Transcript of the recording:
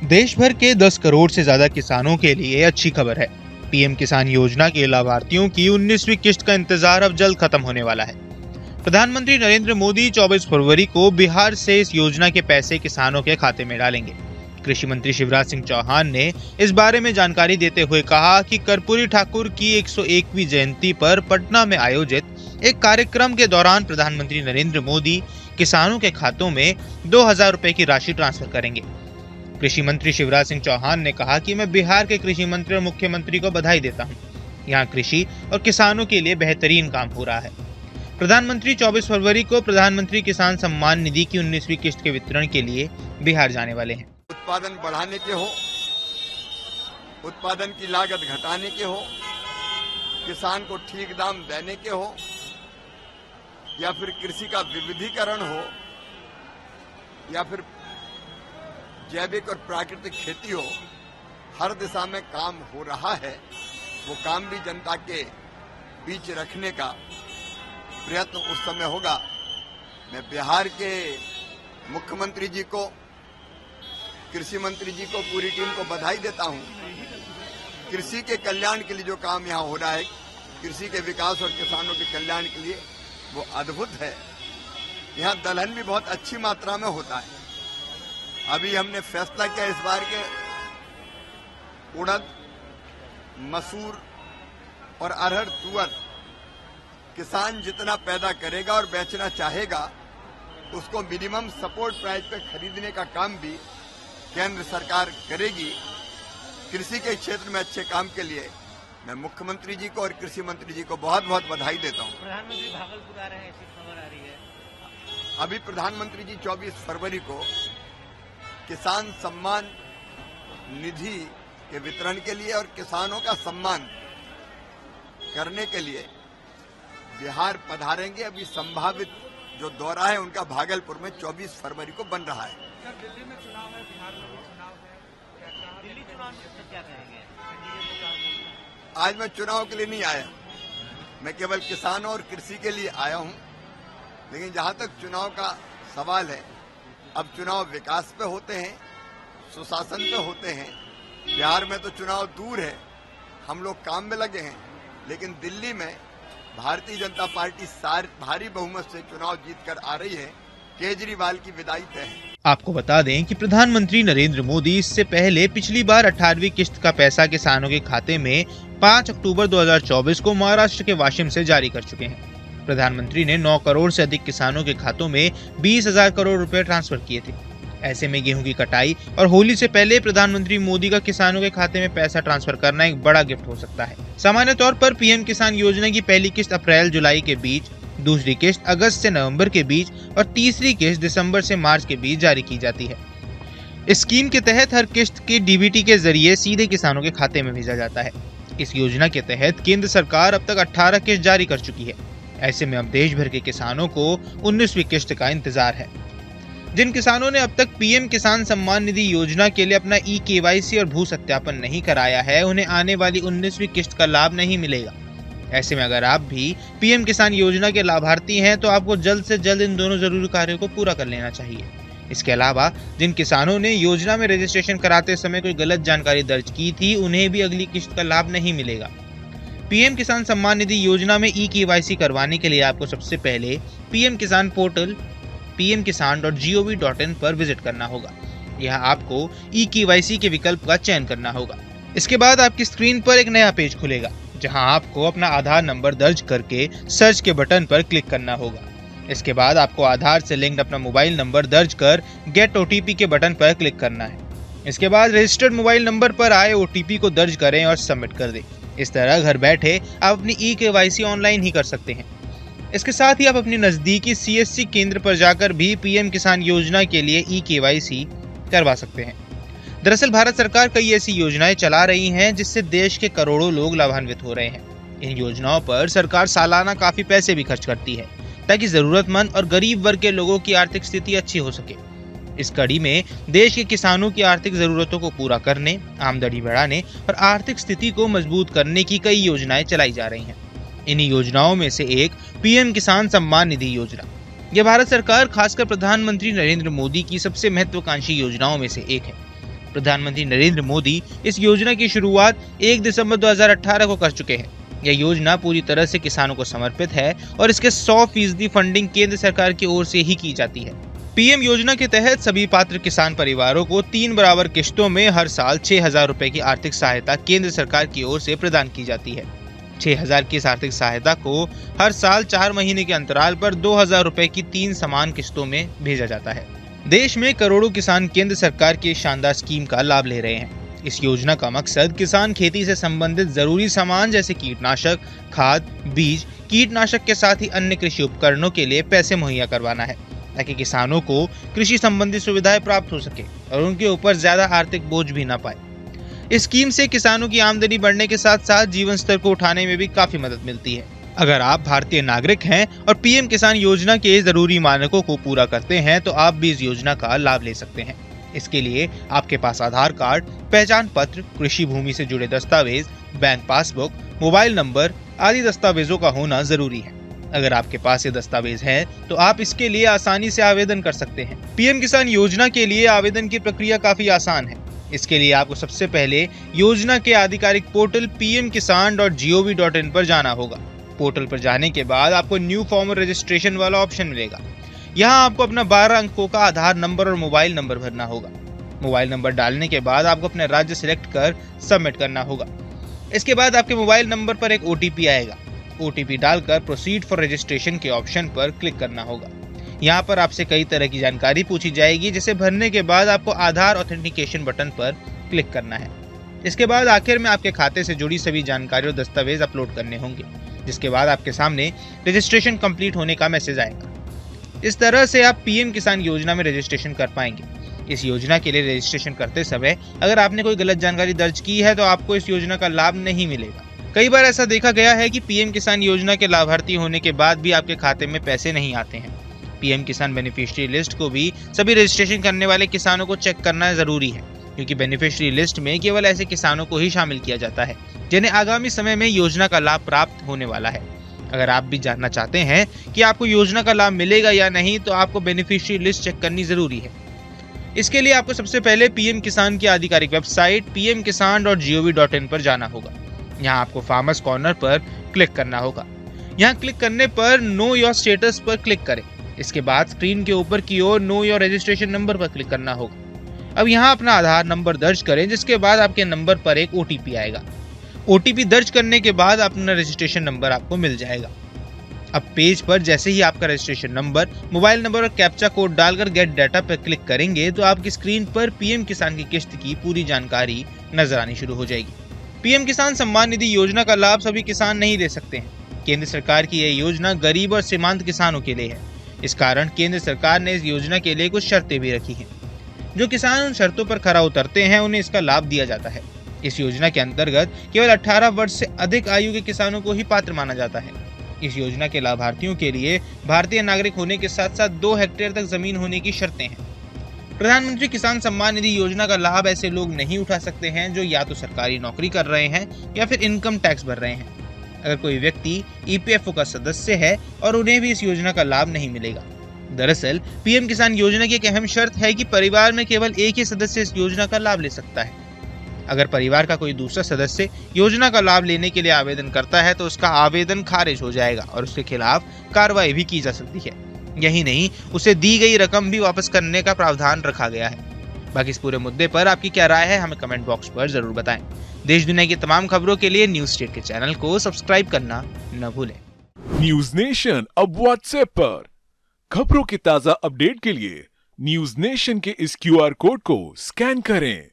देश भर के 10 करोड़ से ज्यादा किसानों के लिए अच्छी खबर है। पीएम किसान योजना के लाभार्थियों की 19वीं किश्त का इंतजार अब जल्द खत्म होने वाला है। प्रधानमंत्री नरेंद्र मोदी 24 फरवरी को बिहार से इस योजना के पैसे किसानों के खाते में डालेंगे। कृषि मंत्री शिवराज सिंह चौहान ने इस बारे में जानकारी देते हुए कहा कि कर्पूरी ठाकुर की 101वीं जयंती पर पटना में आयोजित एक कार्यक्रम के दौरान प्रधानमंत्री नरेंद्र मोदी किसानों के खातों में 2000 रुपए की राशि ट्रांसफर करेंगे। कृषि मंत्री शिवराज सिंह चौहान ने कहा कि मैं बिहार के कृषि मंत्री और मुख्यमंत्री को बधाई देता हूं। यहां कृषि और किसानों के लिए बेहतरीन काम हो रहा है। प्रधानमंत्री 24 फरवरी को प्रधानमंत्री किसान सम्मान निधि की 19वीं किश्त के वितरण के लिए बिहार जाने वाले हैं। उत्पादन बढ़ाने के हो, उत्पादन की लागत घटाने के हो, किसान को ठीक दाम देने के हो, या फिर कृषि का विविधीकरण हो, या फिर जैविक और प्राकृतिक खेती हो, हर दिशा में काम हो रहा है। वो काम भी जनता के बीच रखने का प्रयत्न उस समय होगा। मैं बिहार के मुख्यमंत्री जी को, कृषि मंत्री जी को, पूरी टीम को बधाई देता हूं। कृषि के कल्याण के लिए जो काम यहां हो रहा है, कृषि के विकास और किसानों के कल्याण के लिए, वो अद्भुत है। यहां दलहन भी बहुत अच्छी मात्रा में होता है। अभी हमने फैसला किया इस बार के उड़द, मसूर और अरहर, तुअर किसान जितना पैदा करेगा और बेचना चाहेगा उसको मिनिमम सपोर्ट प्राइस पे खरीदने का काम भी केंद्र सरकार करेगी। कृषि के क्षेत्र में अच्छे काम के लिए मैं मुख्यमंत्री जी को और कृषि मंत्री जी को बहुत बहुत बधाई देता हूं। प्रधानमंत्री भागलपुर आ रहे हैं, ऐसी खबर आ रही है। अभी प्रधानमंत्री जी 24 फरवरी को किसान सम्मान निधि के वितरण के लिए और किसानों का सम्मान करने के लिए बिहार पधारेंगे। अभी संभावित जो दौरा है उनका भागलपुर में 24 फरवरी को बन रहा है। दिल्ली में चुनाव है, बिहार में भी चुनाव है, दिल्ली चुनाव में क्या कहेंगे? आज मैं चुनाव के लिए नहीं आया, मैं केवल किसानों और कृषि के लिए आया हूं। लेकिन जहां तक चुनाव का सवाल है, अब चुनाव विकास पे होते हैं, सुशासन पे होते हैं। बिहार में तो चुनाव दूर है, हम लोग काम में लगे हैं। लेकिन दिल्ली में भारतीय जनता पार्टी भारी बहुमत से चुनाव जीतकर आ रही है। केजरीवाल की विदाई तय है। आपको बता दें कि प्रधानमंत्री नरेंद्र मोदी इससे पहले पिछली बार 18वीं किश्त का पैसा किसानों के खाते में 5 अक्टूबर 2024 को महाराष्ट्र के वाशिम से जारी कर चुके हैं। प्रधानमंत्री ने 9 करोड़ से अधिक किसानों के खातों में 20,000 करोड़ रुपए ट्रांसफर किए थे। ऐसे में गेहूं की कटाई और होली से पहले प्रधानमंत्री मोदी का किसानों के खाते में पैसा ट्रांसफर करना एक बड़ा गिफ्ट हो सकता है। सामान्य तौर पर पीएम किसान योजना की पहली किश्त अप्रैल-जुलाई के बीच, दूसरी किश्त अगस्त से नवंबर के बीच और तीसरी किश्त दिसंबर से मार्च के बीच जारी की जाती है। इस स्कीम के तहत हर किश्त के डीबीटी के जरिए सीधे किसानों के खाते में भेजा जाता है। इस योजना के तहत केंद्र सरकार अब तक 18 किश्त जारी कर चुकी है। ऐसे में अब देश भर के किसानों को 19वीं किश्त का इंतजार है। जिन किसानों ने अब तक पीएम किसान सम्मान निधि योजना के लिए अपना ई-केवाईसी और भू सत्यापन नहीं कराया है, उन्हें आने वाली 19वीं किश्त का लाभ नहीं मिलेगा। ऐसे में अगर आप भी पीएम किसान योजना के लाभार्थी हैं तो आपको जल्द से जल्द इन दोनों जरूरी कार्यों को पूरा कर लेना चाहिए। इसके अलावा जिन किसानों ने योजना में रजिस्ट्रेशन कराते समय कोई गलत जानकारी दर्ज की थी, उन्हें भी अगली किश्त का लाभ नहीं मिलेगा। पीएम किसान सम्मान निधि योजना में ई-केवाईसी करवाने के लिए आपको सबसे पहले पीएम किसान पोर्टल pmkisan.gov.in पर विजिट करना होगा। यहाँ आपको ई-केवाईसी के विकल्प का चयन करना होगा। इसके बाद आपकी स्क्रीन पर एक नया पेज खुलेगा, जहाँ आपको अपना आधार नंबर दर्ज करके सर्च के बटन पर क्लिक करना होगा। इसके बाद आपको आधार से लिंक्ड अपना मोबाइल नंबर दर्ज कर गेट ओटीपी के बटन पर क्लिक करना है। इसके बाद रजिस्टर्ड मोबाइल नंबर पर आए ओटीपी को दर्ज करें और सबमिट कर दें। इस तरह घर बैठे आप अपनी ई-केवाईसी ऑनलाइन ही कर सकते हैं। इसके साथ ही आप अपनी नजदीकी सीएससी केंद्र पर जाकर भी पीएम किसान योजना के लिए ई-केवाईसी करवा सकते हैं। दरअसल भारत सरकार कई ऐसी योजनाएं चला रही हैं जिससे देश के करोड़ों लोग लाभान्वित हो रहे हैं। इन योजनाओं पर सरकार सालाना काफी पैसे भी खर्च करती है ताकि जरूरतमंद और गरीब वर्ग के लोगों की आर्थिक स्थिति अच्छी हो सके। इस कड़ी में देश के किसानों की आर्थिक जरूरतों को पूरा करने, आमदनी बढ़ाने और आर्थिक स्थिति को मजबूत करने की कई योजनाएं चलाई जा रही हैं। इन्हीं योजनाओं में से एक पीएम किसान सम्मान निधि योजना। यह भारत सरकार खासकर प्रधानमंत्री नरेंद्र मोदी की सबसे महत्वाकांक्षी योजनाओं में से एक है। प्रधानमंत्री नरेंद्र मोदी इस योजना की शुरुआत 1 दिसंबर 2018 को कर चुके हैं। यह योजना पूरी तरह से किसानों को समर्पित है और इसके 100% फंडिंग केंद्र सरकार की ओर से ही की जाती है। पीएम योजना के तहत सभी पात्र किसान परिवारों को 3 बराबर किश्तों में हर साल 6,000 रुपए की आर्थिक सहायता केंद्र सरकार की ओर से प्रदान की जाती है। 6,000 की इस आर्थिक सहायता को हर साल 4 महीने के अंतराल पर 2,000 रुपए की 3 समान किस्तों में भेजा जाता है। देश में करोड़ों किसान केंद्र सरकार की शानदार स्कीम का लाभ ले रहे हैं। इस योजना का मकसद किसान खेती से संबंधित जरूरी सामान जैसे कीटनाशक, खाद, बीज, कीटनाशक के साथ ही अन्य कृषि उपकरणों के लिए पैसे मुहैया करवाना है, ताकि किसानों को कृषि संबंधी सुविधाएं प्राप्त हो सके और उनके ऊपर ज्यादा आर्थिक बोझ भी न पाए। इस स्कीम से किसानों की आमदनी बढ़ने के साथ साथ जीवन स्तर को उठाने में भी काफी मदद मिलती है। अगर आप भारतीय नागरिक हैं और पीएम किसान योजना के जरूरी मानकों को पूरा करते हैं तो आप भी इस योजना का लाभ ले सकते हैं। इसके लिए आपके पास आधार कार्ड, पहचान पत्र, कृषि भूमि से जुड़े दस्तावेज, बैंक पासबुक, मोबाइल नंबर आदि दस्तावेजों का होना जरूरी है। अगर आपके पास ये दस्तावेज हैं, तो आप इसके लिए आसानी से आवेदन कर सकते हैं। पीएम किसान योजना के लिए आवेदन की प्रक्रिया काफी आसान है। इसके लिए आपको सबसे पहले योजना के आधिकारिक पोर्टल pmkisan.gov.in पर जाना होगा। पोर्टल पर जाने के बाद आपको न्यू फॉर्मर रजिस्ट्रेशन वाला ऑप्शन मिलेगा। यहाँ आपको अपना 12 अंकों का आधार नंबर और मोबाइल नंबर भरना होगा। मोबाइल नंबर डालने के बाद आपको अपना राज्य सिलेक्ट कर सबमिट करना होगा। इसके बाद आपके मोबाइल नंबर पर एक OTP आएगा। OTP डालकर प्रोसीड फॉर रजिस्ट्रेशन के ऑप्शन पर क्लिक करना होगा। यहाँ पर आपसे कई तरह की जानकारी पूछी जाएगी, जिसे भरने के बाद आपको आधार ऑथेंटिकेशन बटन पर क्लिक करना है। इसके बाद आखिर में आपके खाते से जुड़ी सभी जानकारी और दस्तावेज अपलोड करने होंगे, जिसके बाद आपके सामने रजिस्ट्रेशन कंप्लीट होने का मैसेज आएगा। इस तरह से आप पीएम किसान योजना में रजिस्ट्रेशन कर पाएंगे। इस योजना के लिए रजिस्ट्रेशन करते समय अगर आपने कोई गलत जानकारी दर्ज की है तो आपको इस योजना का लाभ नहीं मिलेगा। कई बार ऐसा देखा गया है कि पीएम किसान योजना के लाभार्थी होने के बाद भी आपके खाते में पैसे नहीं आते हैं। पीएम किसान बेनिफिशियरी लिस्ट को भी सभी रजिस्ट्रेशन करने वाले किसानों को चेक करना जरूरी है, क्योंकि बेनिफिशियरी लिस्ट में केवल ऐसे किसानों को ही शामिल किया जाता है जिन्हें आगामी समय में योजना का लाभ प्राप्त होने वाला है। अगर आप भी जानना चाहते हैं कि आपको योजना का लाभ मिलेगा या नहीं, तो आपको बेनिफिशियरी लिस्ट चेक करनी जरूरी है। इसके लिए आपको सबसे पहले पीएम किसान की आधिकारिक वेबसाइट pmkisan.gov.in पर जाना होगा। यहाँ आपको फार्मर्स कॉर्नर पर क्लिक करना होगा। यहाँ क्लिक करने पर नो योर स्टेटस पर क्लिक करें। इसके बाद स्क्रीन के ऊपर की ओर नो योर रजिस्ट्रेशन नंबर पर क्लिक करना होगा। अब यहाँ अपना आधार नंबर दर्ज करें, जिसके बाद आपके नंबर पर एक OTP आएगा। OTP दर्ज करने के बाद अपना रजिस्ट्रेशन नंबर आपको मिल जाएगा। अब पेज पर जैसे ही आपका रजिस्ट्रेशन नंबर, मोबाइल नंबर और कैप्चा कोड डालकर गेट डाटा पर क्लिक करेंगे तो आपकी स्क्रीन पर पीएम किसान की किस्त की पूरी जानकारी नजर आनी शुरू हो जाएगी। पीएम किसान सम्मान निधि योजना का लाभ सभी किसान नहीं ले सकते हैं। केंद्र सरकार की यह योजना गरीब और सीमांत किसानों के लिए है। इस कारण केंद्र सरकार ने इस योजना के लिए कुछ शर्तें भी रखी हैं। जो किसान उन शर्तों पर खरा उतरते हैं उन्हें इसका लाभ दिया जाता है। इस योजना के अंतर्गत केवल 18 वर्ष से अधिक आयु के किसानों को ही पात्र माना जाता है। इस योजना के लाभार्थियों के लिए भारतीय नागरिक होने के साथ साथ 2 हेक्टेयर तक जमीन होने की शर्तें हैं। प्रधानमंत्री किसान सम्मान निधि योजना का लाभ ऐसे लोग नहीं उठा सकते हैं जो या तो सरकारी नौकरी कर रहे हैं या फिर इनकम टैक्स भर रहे हैं। अगर कोई व्यक्ति EPFO का सदस्य है और उन्हें भी इस योजना का लाभ नहीं मिलेगा। दरअसल पीएम किसान योजना की एक अहम शर्त है कि परिवार में केवल एक ही सदस्य इस योजना का लाभ ले सकता है। अगर परिवार का कोई दूसरा सदस्य योजना का लाभ लेने के लिए आवेदन करता है तो उसका आवेदन खारिज हो जाएगा और उसके खिलाफ कार्रवाई भी की जा सकती है। यही नहीं, उसे दी गई रकम भी वापस करने का प्रावधान रखा गया है। बाकी इस पूरे मुद्दे पर आपकी क्या राय है, हमें कमेंट बॉक्स पर जरूर बताएं। देश दुनिया की तमाम खबरों के लिए न्यूज स्टेट के चैनल को सब्सक्राइब करना न भूलें। न्यूज नेशन अब व्हाट्सएप पर खबरों के ताजा अपडेट के लिए न्यूज नेशन के इस QR कोड को स्कैन करें।